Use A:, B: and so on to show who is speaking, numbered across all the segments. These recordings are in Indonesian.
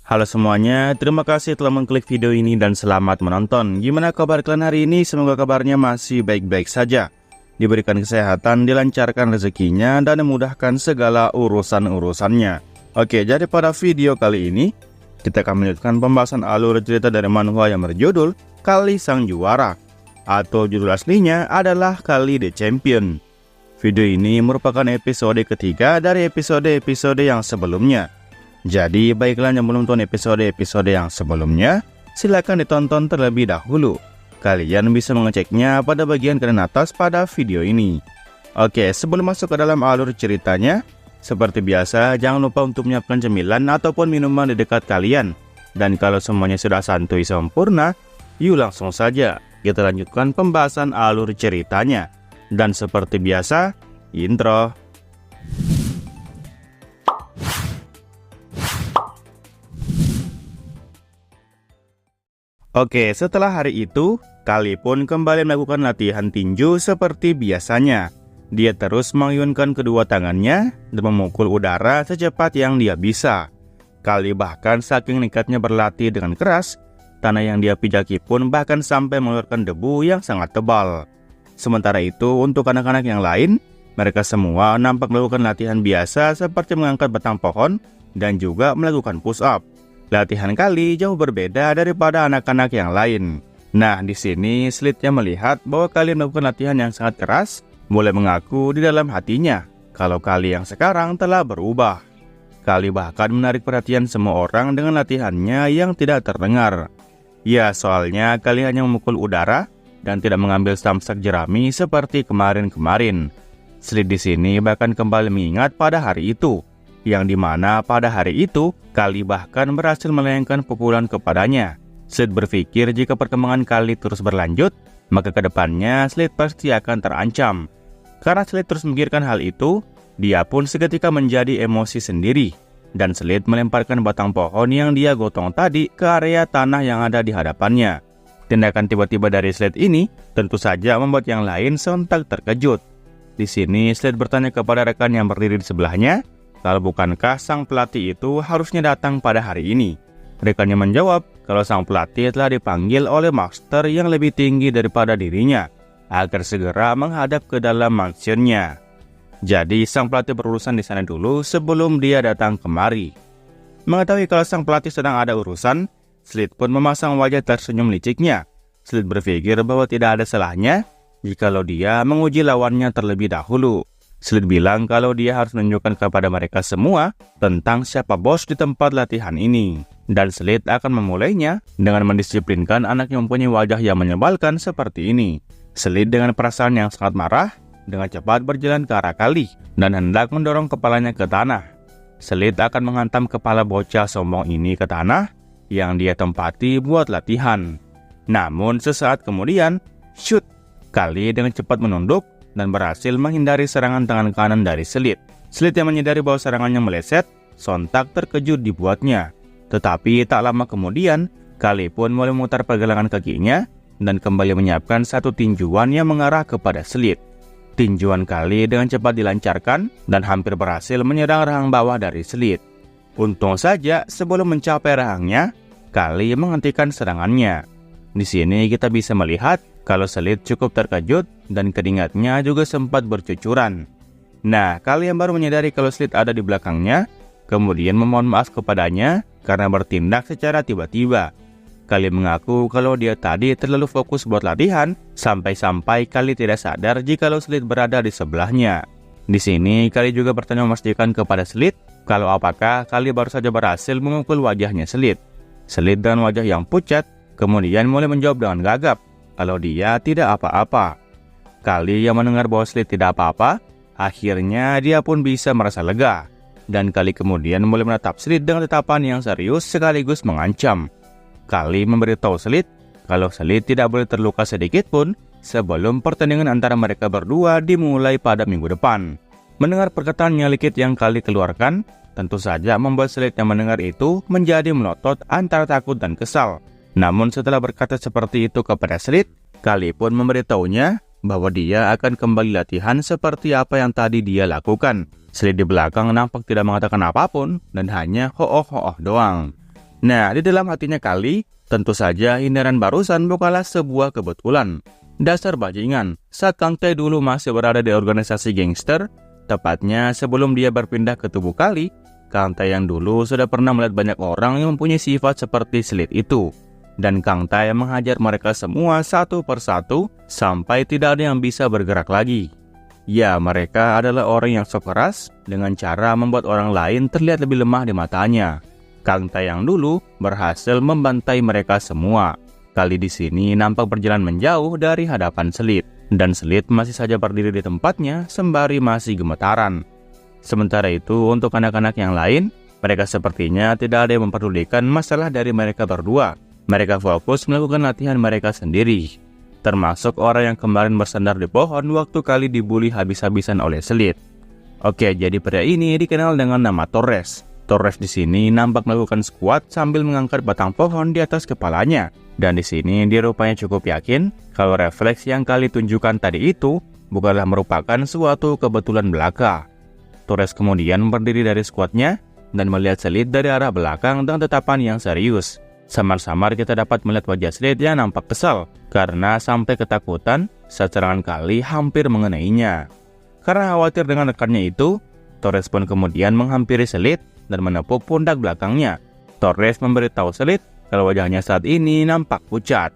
A: Halo semuanya, terima kasih telah mengklik video ini dan selamat menonton. Gimana kabar kalian hari ini? Semoga kabarnya masih baik-baik saja. Diberikan kesehatan, dilancarkan rezekinya, dan memudahkan segala urusan-urusannya. Oke, jadi pada video kali ini, kita akan melanjutkan pembahasan alur cerita dari manhwa yang berjudul Kali Sang Juara, atau judul aslinya adalah Kali The Champion. Video ini merupakan episode ketiga dari episode-episode yang sebelumnya. Jadi baiklah yang belum nonton episode-episode yang sebelumnya, silakan ditonton terlebih dahulu. Kalian bisa mengeceknya pada bagian kanan atas pada video ini. Oke, sebelum masuk ke dalam alur ceritanya, seperti biasa jangan lupa untuk menyiapkan cemilan ataupun minuman di dekat kalian. Dan kalau semuanya sudah santuy sempurna, yuk langsung saja kita lanjutkan pembahasan alur ceritanya. Dan seperti biasa, intro. Oke, setelah hari itu, Kali pun kembali melakukan latihan tinju seperti biasanya. Dia terus mengayunkan kedua tangannya dan memukul udara secepat yang dia bisa. Kali bahkan saking nekatnya berlatih dengan keras, tanah yang dia pijaki pun bahkan sampai mengeluarkan debu yang sangat tebal. Sementara itu, untuk anak-anak yang lain, mereka semua nampak melakukan latihan biasa seperti mengangkat batang pohon dan juga melakukan push-up. Latihan Kali jauh berbeda daripada anak-anak yang lain. Nah, di sini Slitnya melihat bahwa Kali melakukan latihan yang sangat keras, mulai mengaku di dalam hatinya kalau Kali yang sekarang telah berubah. Kali bahkan menarik perhatian semua orang dengan latihannya yang tidak terdengar. Ya, soalnya Kali hanya memukul udara dan tidak mengambil samsak jerami seperti kemarin-kemarin. Slit di sini bahkan kembali mengingat pada hari itu, yang dimana pada hari itu Kali bahkan berhasil melayangkan pukulan kepadanya. Slit berpikir jika perkembangan Kali terus berlanjut, maka kedepannya Slit pasti akan terancam. Karena Slit terus memikirkan hal itu, dia pun seketika menjadi emosi sendiri, dan Slit melemparkan batang pohon yang dia gotong tadi ke area tanah yang ada di hadapannya. Tindakan tiba-tiba dari Slit ini tentu saja membuat yang lain sontak terkejut. Di sini Slit bertanya kepada rekan yang berdiri di sebelahnya, kalau bukankah sang pelatih itu harusnya datang pada hari ini? Rekannya menjawab kalau sang pelatih telah dipanggil oleh master yang lebih tinggi daripada dirinya agar segera menghadap ke dalam mansionnya. Jadi sang pelatih berurusan di sana dulu sebelum dia datang kemari. Mengetahui kalau sang pelatih sedang ada urusan, Slit pun memasang wajah tersenyum liciknya. Slit berpikir bahwa tidak ada salahnya jikalau dia menguji lawannya terlebih dahulu. Slit bilang kalau dia harus menunjukkan kepada mereka semua tentang siapa bos di tempat latihan ini. Dan Slit akan memulainya dengan mendisiplinkan anak yang mempunyai wajah yang menyebalkan seperti ini. Slit dengan perasaan yang sangat marah, dengan cepat berjalan ke arah Kali dan hendak mendorong kepalanya ke tanah. Slit akan menghantam kepala bocah sombong ini ke tanah yang dia tempati buat latihan. Namun sesaat kemudian, shoot! Kali dengan cepat menunduk dan berhasil menghindari serangan tangan kanan dari Slit. Slit yang menyadari bahwa serangannya meleset, sontak terkejut dibuatnya. Tetapi tak lama kemudian, Kali pun mulai memutar pergelangan kakinya dan kembali menyiapkan satu tinjuan yang mengarah kepada Slit. Tinjuan Kali dengan cepat dilancarkan dan hampir berhasil menyerang rahang bawah dari Slit. Untung saja sebelum mencapai rahangnya, Kali menghentikan serangannya. Di sini kita bisa melihat kalau Slit cukup terkejut dan keringatnya juga sempat bercucuran. Nah, Kali yang baru menyadari kalau Slit ada di belakangnya, kemudian memohon maaf kepadanya karena bertindak secara tiba-tiba. Kali mengaku kalau dia tadi terlalu fokus buat latihan, sampai-sampai Kali tidak sadar jikalau Slit berada di sebelahnya. Di sini Kali juga bertanya memastikan kepada Slit kalau apakah Kali baru saja berhasil memukul wajahnya Slit. Slit dengan wajah yang pucat, kemudian mulai menjawab dengan gagap kalau dia tidak apa-apa. Kali yang mendengar bahwa Slit tidak apa-apa, akhirnya dia pun bisa merasa lega. Dan Kali kemudian mulai menatap Slit dengan tatapan yang serius sekaligus mengancam. Kali memberitahu Slit kalau Slit tidak boleh terluka sedikit pun sebelum pertandingan antara mereka berdua dimulai pada minggu depan. Mendengar perkataan nyelekit yang Kali keluarkan, tentu saja membuat Slit yang mendengar itu menjadi melotot antara takut dan kesal. Namun setelah berkata seperti itu kepada Slit, Kali pun memberitahunya bahwa dia akan kembali latihan seperti apa yang tadi dia lakukan. Slit di belakang nampak tidak mengatakan apapun dan hanya ho-oh doang. Nah, di dalam hatinya Kali, tentu saja hindaran barusan bukanlah sebuah kebetulan. Dasar bajingan, saat Kang Tae dulu masih berada di organisasi gangster, tepatnya sebelum dia berpindah ke tubuh Kali, Kang Tae yang dulu sudah pernah melihat banyak orang yang mempunyai sifat seperti Slade itu. Dan Kang Tae menghajar mereka semua satu persatu sampai tidak ada yang bisa bergerak lagi. Ya, mereka adalah orang yang sok keras dengan cara membuat orang lain terlihat lebih lemah di matanya. Kang Tae yang dulu berhasil membantai mereka semua. Kali di sini nampak berjalan menjauh dari hadapan Slade, dan Slade masih saja berdiri di tempatnya sembari masih gemetaran. Sementara itu untuk anak-anak yang lain, mereka sepertinya tidak ada yang memperdulikan masalah dari mereka berdua. Mereka fokus melakukan latihan mereka sendiri. Termasuk orang yang kemarin bersandar di pohon waktu Kali dibully habis-habisan oleh Slade. Oke, jadi pria ini dikenal dengan nama Torres. Torres di sini nampak melakukan squat sambil mengangkat batang pohon di atas kepalanya. Dan di sini dia rupanya cukup yakin kalau refleks yang Kali tunjukkan tadi itu bukanlah merupakan suatu kebetulan belaka. Torres kemudian berdiri dari squatnya dan melihat Slade dari arah belakang dengan tatapan yang serius. Samar-samar kita dapat melihat wajah Slade yang nampak kesal karena sampai ketakutan saat serangan Kali hampir mengenainya. Karena khawatir dengan rekannya itu, Torres pun kemudian menghampiri Slade dan menepuk pundak belakangnya. Torres memberitahu Slade kalau wajahnya saat ini nampak pucat.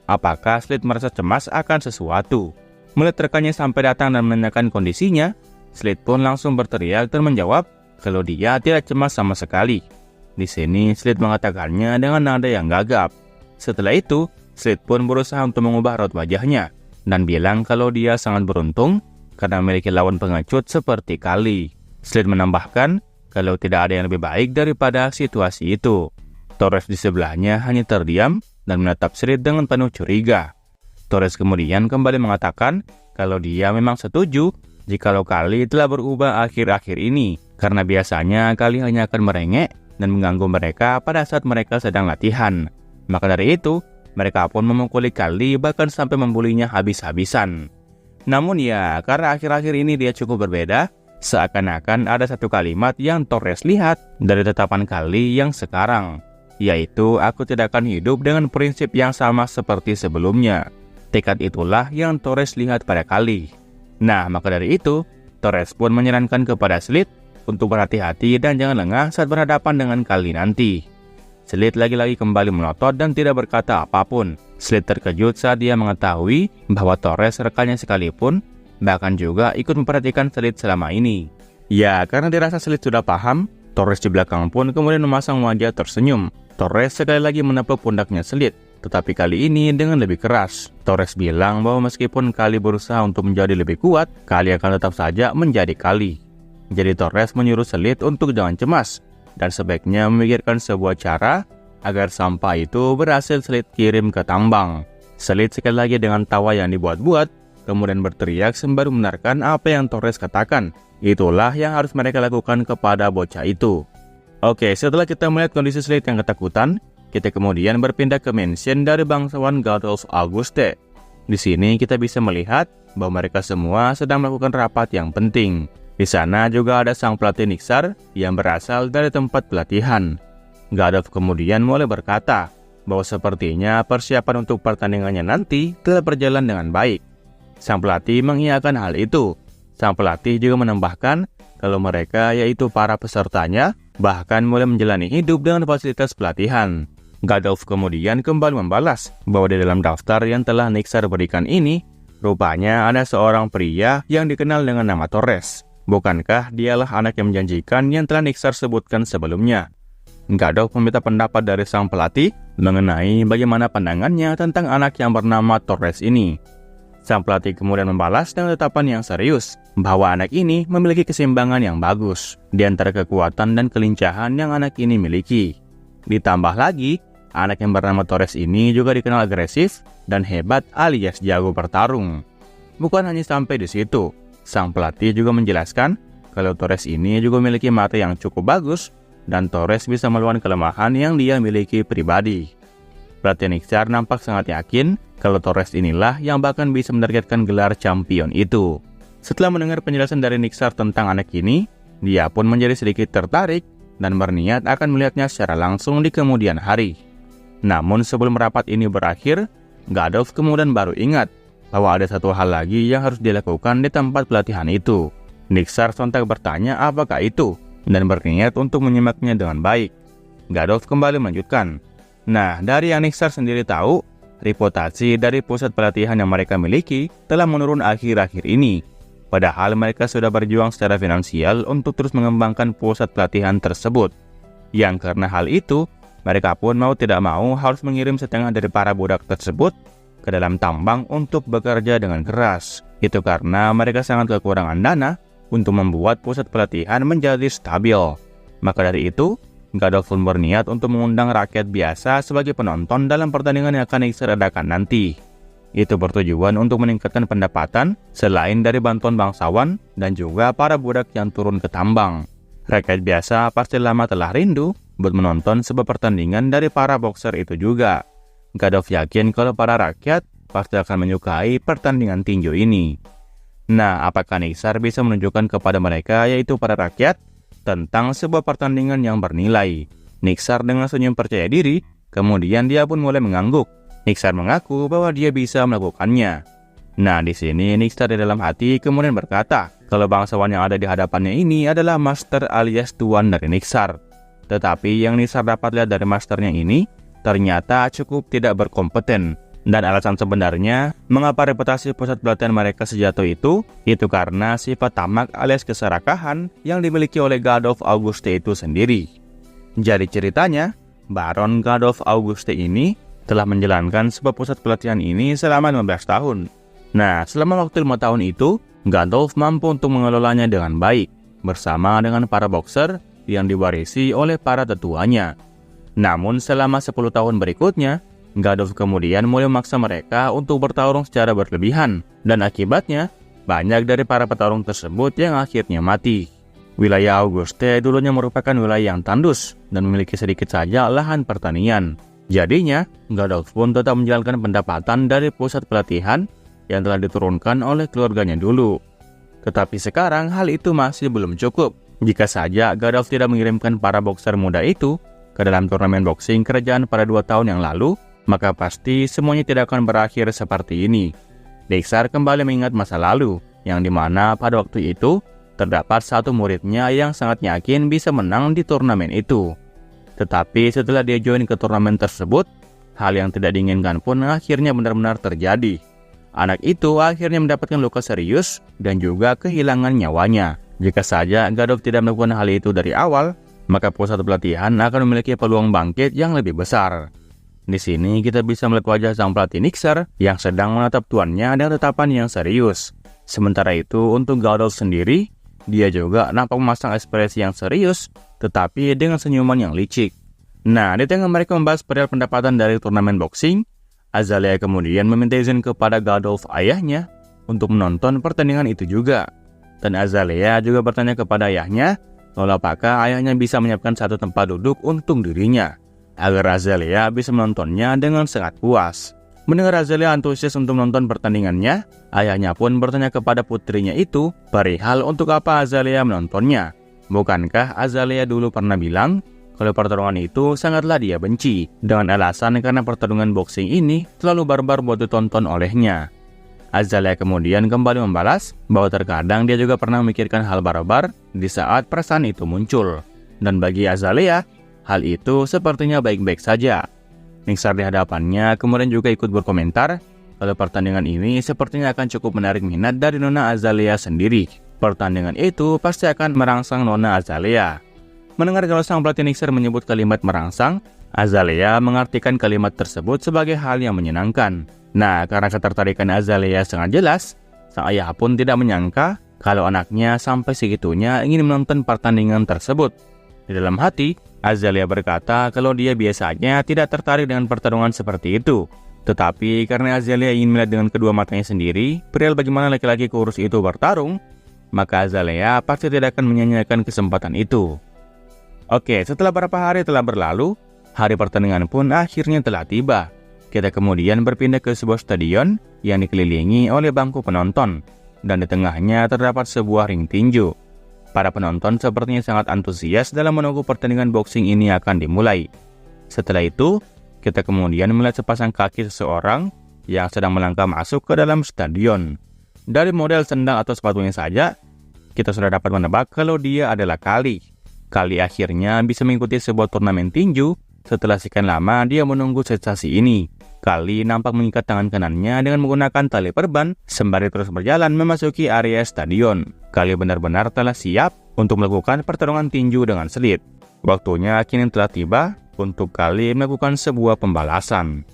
A: Apakah Slade merasa cemas akan sesuatu? Melihat rekannya sampai datang dan menanyakan kondisinya, Slade pun langsung berteriak dan menjawab kalau dia tidak cemas sama sekali. Di sini Slade mengatakannya dengan nada yang gagap. Setelah itu, Slade pun berusaha untuk mengubah raut wajahnya dan bilang kalau dia sangat beruntung karena memiliki lawan pengecut seperti Kali. Slade menambahkan kalau tidak ada yang lebih baik daripada situasi itu. Torres di sebelahnya hanya terdiam dan menatap Slade dengan penuh curiga. Torres kemudian kembali mengatakan kalau dia memang setuju jikalau Kali telah berubah akhir-akhir ini, karena biasanya Kali hanya akan merengek dan mengganggu mereka pada saat mereka sedang latihan. Maka dari itu, mereka pun memukuli Kali bahkan sampai membulinya habis-habisan. Namun ya, karena akhir-akhir ini dia cukup berbeda, seakan-akan ada satu kalimat yang Torres lihat dari tatapan Kali yang sekarang, yaitu aku tidak akan hidup dengan prinsip yang sama seperti sebelumnya. Tekad itulah yang Torres lihat pada Kali. Nah, maka dari itu, Torres pun menyarankan kepada Slade untuk berhati-hati dan jangan lengah saat berhadapan dengan Kali nanti. Slade lagi-lagi kembali melotot dan tidak berkata apapun. Slade terkejut saat dia mengetahui bahwa Torres rekannya sekalipun bahkan juga ikut memperhatikan Slade selama ini. Ya, karena dirasa Slade sudah paham, Torres di belakang pun kemudian memasang wajah tersenyum. Torres sekali lagi menepuk pundaknya Slade, tetapi kali ini dengan lebih keras. Torres bilang bahwa meskipun Kali berusaha untuk menjadi lebih kuat, Kali akan tetap saja menjadi Kali. Jadi Torres menyuruh Slade untuk jangan cemas, dan sebaiknya memikirkan sebuah cara agar sampah itu berhasil Slade kirim ke tambang. Slade sekali lagi dengan tawa yang dibuat-buat, kemudian berteriak sembari membenarkan apa yang Torres katakan. Itulah yang harus mereka lakukan kepada bocah itu. Oke, setelah kita melihat kondisi Slade yang ketakutan, kita kemudian berpindah ke mansion dari bangsawan Gadolf Auguste. Di sini kita bisa melihat bahwa mereka semua sedang melakukan rapat yang penting. Di sana juga ada sang pelatih Niksar yang berasal dari tempat pelatihan. Gadolf kemudian mulai berkata bahwa sepertinya persiapan untuk pertandingannya nanti telah berjalan dengan baik. Sang pelatih mengiyakan hal itu. Sang pelatih juga menambahkan kalau mereka, yaitu para pesertanya, bahkan mulai menjalani hidup dengan fasilitas pelatihan. Gadolf kemudian kembali membalas bahwa di dalam daftar yang telah Niksar berikan ini, rupanya ada seorang pria yang dikenal dengan nama Torres. Bukankah dialah anak yang menjanjikan yang telah Niksar sebutkan sebelumnya? Gadolf meminta pendapat dari sang pelatih mengenai bagaimana pandangannya tentang anak yang bernama Torres ini. Sang pelatih kemudian membalas dengan tatapan yang serius bahwa anak ini memiliki keseimbangan yang bagus di antara kekuatan dan kelincahan yang anak ini miliki. Ditambah lagi, anak yang bernama Torres ini juga dikenal agresif dan hebat alias jago bertarung. Bukan hanya sampai di situ, sang pelatih juga menjelaskan kalau Torres ini juga memiliki mata yang cukup bagus dan Torres bisa melawan kelemahan yang dia miliki pribadi. Pelatih Niksar nampak sangat yakin kalau Torres inilah yang bahkan bisa menargetkan gelar champion itu. Setelah mendengar penjelasan dari Niksar tentang anak ini, dia pun menjadi sedikit tertarik dan berniat akan melihatnya secara langsung di kemudian hari. Namun sebelum rapat ini berakhir, Gadolf kemudian baru ingat bahwa ada satu hal lagi yang harus dilakukan di tempat pelatihan itu. Niksar sontak bertanya apakah itu, dan berniat untuk menyimaknya dengan baik. Gadolf kembali melanjutkan. Nah, dari yang Niksar sendiri tahu, reputasi dari pusat pelatihan yang mereka miliki telah menurun akhir-akhir ini. Padahal mereka sudah berjuang secara finansial untuk terus mengembangkan pusat pelatihan tersebut. Yang karena hal itu, mereka pun mau tidak mau harus mengirim setengah dari para budak tersebut ke dalam tambang untuk bekerja dengan keras. Itu karena mereka sangat kekurangan dana untuk membuat pusat pelatihan menjadi stabil. Maka dari itu, Gadolf pun berniat untuk mengundang rakyat biasa sebagai penonton dalam pertandingan yang akan Niksar adakan nanti. Itu bertujuan untuk meningkatkan pendapatan selain dari bantuan bangsawan dan juga para budak yang turun ke tambang. Rakyat biasa pasti lama telah rindu buat menonton sebuah pertandingan dari para boxer itu juga. Gadolf yakin kalau para rakyat pasti akan menyukai pertandingan tinju ini. Nah, apakah Niksar bisa menunjukkan kepada mereka, yaitu para rakyat, tentang sebuah pertandingan yang bernilai? Niksar dengan senyum percaya diri, kemudian dia pun mulai mengangguk. Niksar mengaku bahwa dia bisa melakukannya. Nah, di sini Niksar di dalam hati kemudian berkata, kalau bangsawan yang ada di hadapannya ini adalah master alias tuan dari Niksar. Tetapi yang Niksar dapat lihat dari masternya ini, ternyata cukup tidak berkompeten. Dan alasan sebenarnya, mengapa reputasi pusat pelatihan mereka sejatuh itu karena sifat tamak alias keserakahan yang dimiliki oleh Gadolf Auguste itu sendiri. Jadi ceritanya, Baron Gadolf Auguste ini telah menjalankan sebuah pusat pelatihan ini selama 15 tahun. Nah, selama waktu 5 tahun itu, Gadolf mampu untuk mengelolanya dengan baik, bersama dengan para boxer yang diwarisi oleh para tetuanya. Namun selama 10 tahun berikutnya, Gadolf kemudian mulai memaksa mereka untuk bertarung secara berlebihan, dan akibatnya, banyak dari para petarung tersebut yang akhirnya mati. Wilayah Auguste dulunya merupakan wilayah yang tandus, dan memiliki sedikit saja lahan pertanian. Jadinya, Gadolf pun tetap menjalankan pendapatan dari pusat pelatihan yang telah diturunkan oleh keluarganya dulu. Tetapi sekarang hal itu masih belum cukup. Jika saja Gadolf tidak mengirimkan para boxer muda itu ke dalam turnamen boxing kerajaan pada 2 tahun yang lalu, maka pasti semuanya tidak akan berakhir seperti ini. Niksar kembali mengingat masa lalu, yang dimana pada waktu itu terdapat satu muridnya yang sangat yakin bisa menang di turnamen itu. Tetapi setelah dia join ke turnamen tersebut, hal yang tidak diinginkan pun akhirnya benar-benar terjadi. Anak itu akhirnya mendapatkan luka serius dan juga kehilangan nyawanya. Jika saja Gadolf tidak melakukan hal itu dari awal, maka pusat pelatihan akan memiliki peluang bangkit yang lebih besar. Di sini kita bisa melihat wajah sang pelatih Niksar yang sedang menatap tuannya dengan tatapan yang serius. Sementara itu untuk Gadolf sendiri, dia juga nampak memasang ekspresi yang serius, tetapi dengan senyuman yang licik. Nah, di tengah mereka membahas perihal pendapatan dari turnamen boxing, Azalea kemudian meminta izin kepada Gadolf ayahnya untuk menonton pertandingan itu juga. Dan Azalea juga bertanya kepada ayahnya, kalau apakah ayahnya bisa menyiapkan satu tempat duduk untuk dirinya, agar Azalea bisa menontonnya dengan sangat puas. Mendengar Azalea antusias untuk menonton pertandingannya, ayahnya pun bertanya kepada putrinya itu perihal untuk apa Azalea menontonnya. Bukankah Azalea dulu pernah bilang kalau pertarungan itu sangatlah dia benci, dengan alasan karena pertarungan boxing ini terlalu barbar buat ditonton olehnya. Azalea kemudian kembali membalas bahwa terkadang dia juga pernah memikirkan hal barbar di saat perasaan itu muncul. Dan bagi Azalea, hal itu sepertinya baik-baik saja. Niksar di hadapannya kemudian juga ikut berkomentar kalau pertandingan ini sepertinya akan cukup menarik minat dari Nona Azalea sendiri. Pertandingan itu pasti akan merangsang Nona Azalea. Mendengar kalau sang pelatih Niksar menyebut kalimat merangsang, Azalea mengartikan kalimat tersebut sebagai hal yang menyenangkan. Nah, karena ketertarikan Azalea sangat jelas, sang ayah pun tidak menyangka kalau anaknya sampai segitunya ingin menonton pertandingan tersebut. Di dalam hati, Azalea berkata kalau dia biasanya tidak tertarik dengan pertarungan seperti itu. Tetapi karena Azalea ingin melihat dengan kedua matanya sendiri perihal bagaimana laki-laki kurus itu bertarung, maka Azalea pasti tidak akan menyia-nyiakan kesempatan itu. Oke, setelah beberapa hari telah berlalu, hari pertandingan pun akhirnya telah tiba. Kita kemudian berpindah ke sebuah stadion yang dikelilingi oleh bangku penonton, dan di tengahnya terdapat sebuah ring tinju. Para penonton sepertinya sangat antusias dalam menunggu pertandingan boxing ini akan dimulai. Setelah itu, kita kemudian melihat sepasang kaki seseorang yang sedang melangkah masuk ke dalam stadion. Dari model sendal atau sepatunya saja, kita sudah dapat menebak kalau dia adalah Kali. Kali akhirnya bisa mengikuti sebuah turnamen tinju setelah sekian lama dia menunggu sensasi ini. Kali nampak mengikat tangan kanannya dengan menggunakan tali perban sembari terus berjalan memasuki area stadion. Kali benar-benar telah siap untuk melakukan pertarungan tinju dengan selit. Waktunya kini telah tiba untuk Kali melakukan sebuah pembalasan.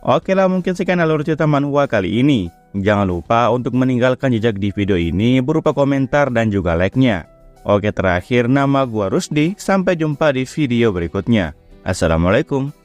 A: Oke lah, mungkin sekian alur cerita manhwa kali ini. Jangan lupa untuk meninggalkan jejak di video ini berupa komentar dan juga like-nya. Oke, terakhir nama gua Rusdi. Sampai jumpa di video berikutnya. Assalamualaikum.